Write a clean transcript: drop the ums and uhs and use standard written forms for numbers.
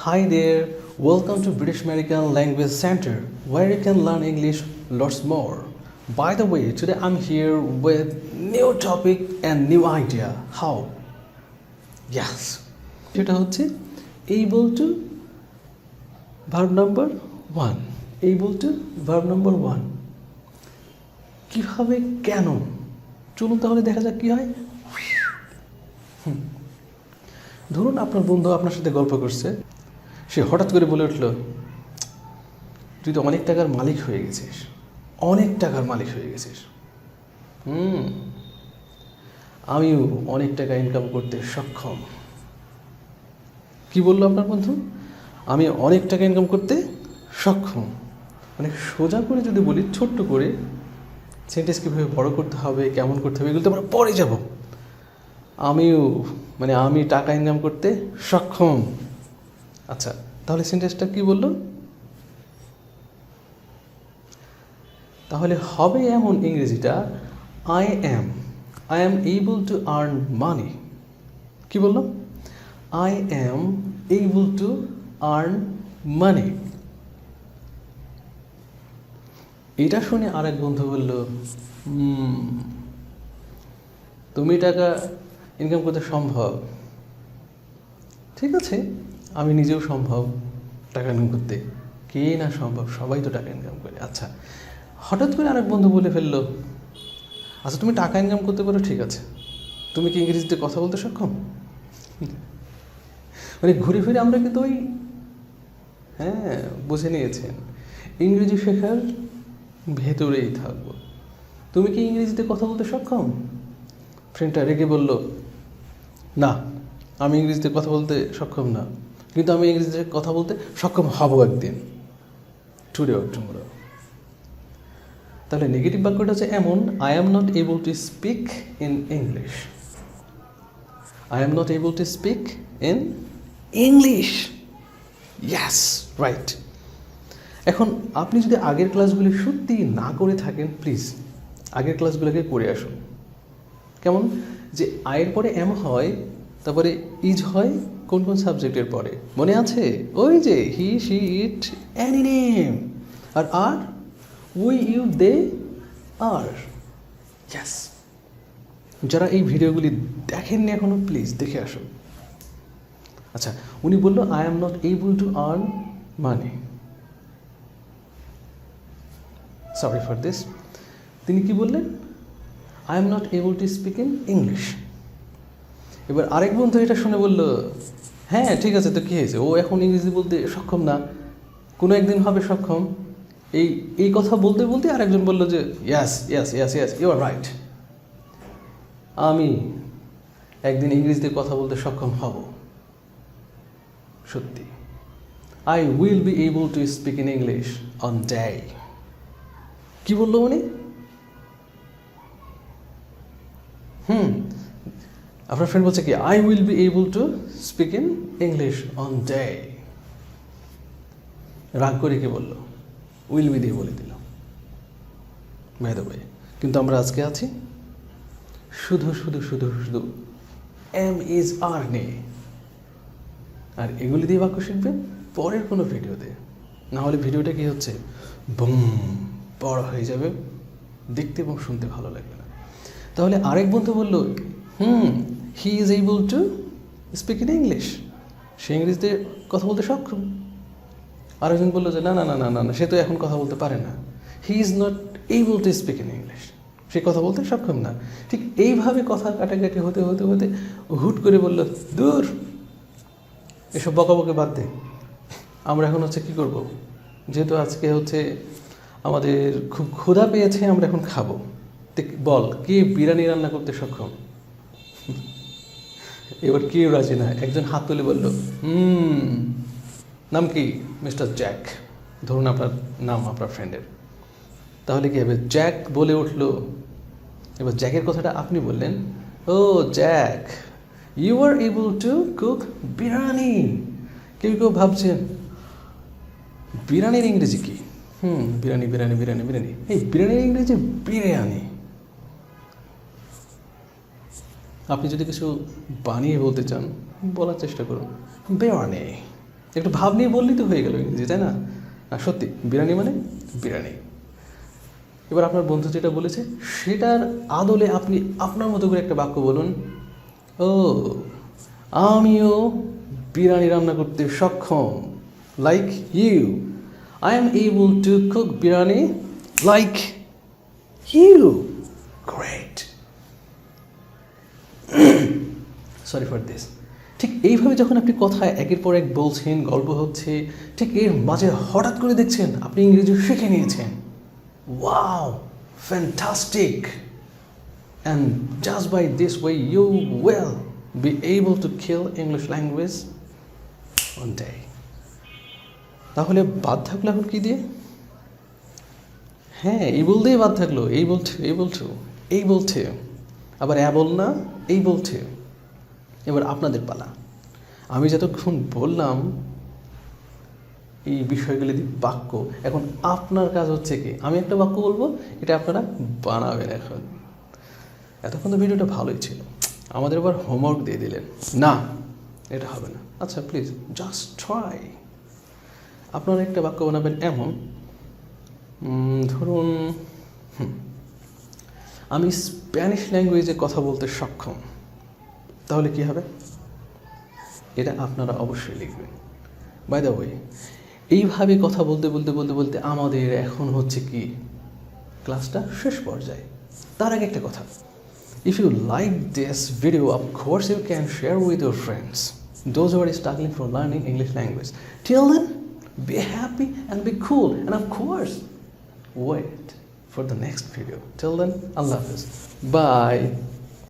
Hi there, welcome to British American Language Center, where you can learn English lots more. By the way, today I'm here with new topic and new idea. How? Yes. সেটা হচ্ছে able to verb number 1. Able to verb number 1. কিভাবে কেন? চলুন তাহলে দেখা যাক কি হয়। ধরুন আপনার বন্ধু আপনার সাথে গল্প করছে, সে হঠাৎ করে বলে উঠল, তুই তো অনেক টাকার মালিক হয়ে গেছিস, অনেক টাকার মালিক হয়ে গেছিস। আমিও অনেক টাকা ইনকাম করতে সক্ষম। কি বললো আপনার বন্ধু? আমি অনেক টাকা ইনকাম করতে সক্ষম। মানে সোজা করে যদি বলি, ছোট্ট করে সেন্টেন্স কীভাবে বড় করতে হবে, কেমন করতে হবে, এগুলো তো আমরা পরে যাব। আমি টাকা ইনকাম করতে সক্ষম। আচ্ছা, তাহলে সেন্টেন্সটা কি বললো? তাহলে হবে এমন ইংরেজিটা, I am able to earn money. কি বললো? I am able to earn money. এটা শুনে আরেক বন্ধু বলল, তুমি টাকা ইনকাম করতে সম্ভব। ঠিক আছে, আমি নিজেও সম্ভব টাকা ইনকাম করতে। কে না সম্ভব? সবাই তো টাকা ইনকাম করে। আচ্ছা, হঠাৎ করে আরেক বন্ধু বলে ফেললো, আচ্ছা তুমি টাকা ইনকাম করতে পারো, ঠিক আছে, তুমি কি ইংরেজিতে কথা বলতে সক্ষম? মানে ঘুরে ফিরে আমরা কিন্তু বুঝে নিয়েছেন, ইংরেজি শেখার ভেতরেই থাকবো। তুমি কি ইংরেজিতে কথা বলতে সক্ষম? ফ্রেন্ডটা রেগে বলল, না, আমি ইংরেজিতে কথা বলতে সক্ষম না, কিন্তু আমি ইংরেজিতে কথা বলতে সক্ষম হব একদিন, টুডে অর টুমরো। তাহলে নেগেটিভ বাক্যটা হচ্ছে এমন, I am not able to speak in English. I am not able to speak in English. Yes, right. এখন আপনি যদি আগের ক্লাসগুলি সত্যি না করে থাকেন, প্লিজ আগের ক্লাসগুলোকে করে আসুন। কেমন যে আয়ের পরে এম হয়, তারপরে ইজ হয় কোন কোন সাবজেক্টের পরে মনে আছে? ওই যে he, she, it, any name. আর we, you, they, are. Yes, যারা এই ভিডিওগুলি দেখেননি এখনো, প্লিজ দেখে আসুন। আচ্ছা, উনি বললো, I am not able to earn money. Sorry for this. তিনি কি বললেন? I am not able to speak in English. এবার আরেক বন্ধু এটা শুনে বলল, হ্যাঁ ঠিক আছে, তো কী হয়েছে, ও এখন ইংরেজি বলতে সক্ষম না, কোনো একদিন হবে সক্ষম। এই কথা বলতে বলতে আরেকজন বলল যে, ইয়াস ইয়াস ইয়াস ইয়াস, ইউ আর রাইট, আমি একদিন ইংরেজিতে কথা বলতে সক্ষম হব, সত্যি। I will be able to speak in English on day. কি বললো উনি? আপনার ফ্রেন্ড বলছে কি, I will be able to speak in English on day. রাগ করে কি বললো? উইল বি দিয়ে বলে দিল। বাই দ্য ওয়ে, কিন্তু আমরা আজকে আছি শুধু শুধু শুধু শুধু এম ইজ আর নিয়ে। আর এগুলি দিয়ে বাক্য শিখবেন পরের কোনো ভিডিওতে, না হলে ভিডিওটা কি হচ্ছে, বুম, বড় হয়ে যাবে, দেখতে এবং শুনতে ভালো লাগবে না। তাহলে আরেক বন্ধু বলল, he is able to speak in English, সে ইংরেজিতে কথা বলতে সক্ষম। আরেকজন বললো যে না না না না না না, সে তো এখন কথা বলতে পারে না, he is not able to speak in English, সে কথা বলতে সক্ষম না। ঠিক এইভাবে কথা কাটাকাটি হতে হতে হতে হুট করে বলল, দূর, এসব বকাবকে বাদ দে, আমরা এখন কী করব, যেহেতু আজকে আমাদের খুব ক্ষুধা পেয়েছে, আমরা এখন খাবো, বল কে বিরিয়ানি রান্না করতে সক্ষম? এবার কেউ রাজি না, একজন হাত তুলে বলল, নাম কি? Mister Jack. ধরুন আপনার নাম আপনার ফ্রেন্ডের। তাহলে কি হবে? জ্যাক বলে উঠল। এবার জ্যাকের কথাটা আপনি বললেন, ও Jack, you are able to cook biryani. কেউ কেউ ভাবছেন বিরিয়ানির ইংরেজি কি? বিরিয়ানি বিরিয়ানি বিরিয়ানি বিরিয়ানি, এই বিরিয়ানির ইংরেজি বিরিয়ানি। আপনি যদি কিছু বানিয়ে বলতে চান, বলার চেষ্টা করুন বিরিয়ানি। একটু ভাব নিয়ে বললেই তো হয়ে গেল ইংরেজি, তাই না? না সত্যি, বিরিয়ানি মানে বিরিয়ানি। এবার আপনার বন্ধু যেটা বলেছে সেটার আদলে আপনি আপনার মতো করে একটা বাক্য বলুন। ও, আমিও বিরিয়ানি রান্না করতে সক্ষম, like you. I am able to cook biryani like you. Great, sorry for this. ঠিক এইভাবে যখন আপনি কথা একের পর এক বলছেন, গল্প হচ্ছে, ঠিক এর মাঝে হঠাৎ করে দেখছেন আপনি ইংরেজি শিখে নিয়েছেন। Wow, fantastic! And just by this way you will be able to kill English language one day. তাহলে বাদ থাকলো এখন কি দিয়ে? হ্যাঁ, able দিয়ে বাদ থাকলো, able to, আবার able না, able to। এবার আপনাদের পালা। আমি যতক্ষণ বললাম এই বিষয়গুলি দিয়ে বাক্য, এখন আপনার কাজ হচ্ছে কি, আমি একটা বাক্য বলবো, এটা আপনারা বানাবেন। এখন এতক্ষণ তো ভিডিওটা ভালোই ছিল, আমাদের এবার হোমওয়ার্ক দিয়ে দিলেন। না, এটা হবে না। আচ্ছা প্লিজ জাস্ট ট্রাই। আপনারা একটা বাক্য বানাবেন এমন, ধরুন আমি স্প্যানিশ ল্যাঙ্গুয়েজে কথা বলতে সক্ষম। তাহলে কি হবে? এটা আপনারা অবশ্যই লিখবেন। বাই দ্য ওয়ে, এইভাবে কথা বলতে বলতে বলতে বলতে আমাদের এখন হচ্ছে কি, ক্লাসটা শেষ পর্যায়ে। তার আগে একটা কথা, if you like this video, of course you can share with your friends, those who are struggling for learning English language. Till then, be happy and be cool, and of course wait for the next video. Till then, Allah Hafiz. Bye.